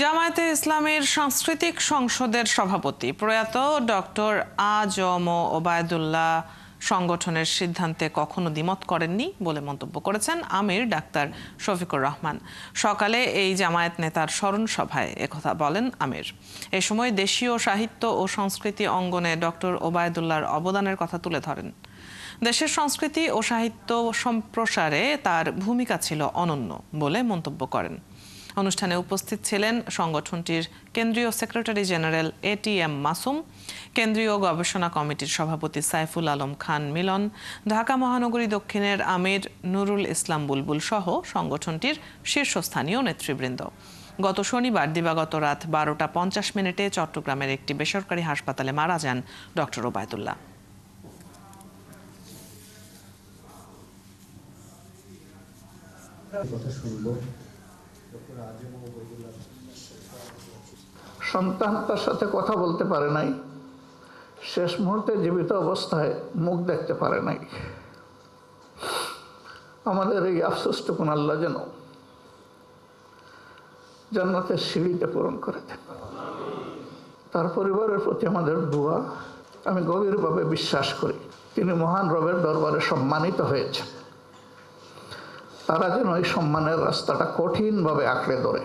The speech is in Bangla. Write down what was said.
জামায়াতে ইসলামের সাংস্কৃতিক সংসদের সভাপতি প্রয়াত ডক্টর আ.জ.ম ওবায়দুল্লাহ সংগঠনের সিদ্ধান্তে কখনো দ্বিমত করেননি বলে মন্তব্য করেছেন আমির ডাক্তার শফিকুর রহমান। সকালে এই জামায়াত নেতার স্মরণ সভায় একথা বলেন আমির। এ সময় দেশীয় সাহিত্য ও সংস্কৃতি অঙ্গনে ডক্টর ওবায়দুল্লাহর অবদানের কথা তুলে ধরেন। দেশের সংস্কৃতি ও সাহিত্য সম্প্রসারে তার ভূমিকা ছিল অনন্য বলে মন্তব্য করেন। অনুষ্ঠানে উপস্থিত ছিলেন সংগঠনটির কেন্দ্রীয় সেক্রেটারি জেনারেল এ.টি.এম. মাসুম, কেন্দ্রীয় গবেষণা কমিটির সভাপতি সাইফুল আলম খান মিলন, ঢাকা মহানগরী দক্ষিণের আমির নুরুল ইসলাম বুলবুল সহ সংগঠনটির শীর্ষস্থানীয় নেতৃবৃন্দ। গত শনিবার দিবাগত রাত 12টা 50 চট্টগ্রামের একটি বেসরকারি হাসপাতালে মারা যান ডক্টর ওবায়দুল্লাহ। সন্তান তার সাথে কথা বলতে পারে নাই, শেষ মুহূর্তে জীবিত অবস্থায় মুখ দেখতে পারে নাই। আমাদের এই আফসোসটুকুন আল্লাহ যেন জান্নাতের সিঁড়িতে পূরণ করে দেন। তার পরিবারের প্রতি আমাদের দোয়া। আমি গভীরভাবে বিশ্বাস করি তিনি মহান রবের দরবারে সম্মানিত হয়েছেন। তারা যেন এই সম্মানের রাস্তাটা কঠিনভাবে আঁকড়ে ধরে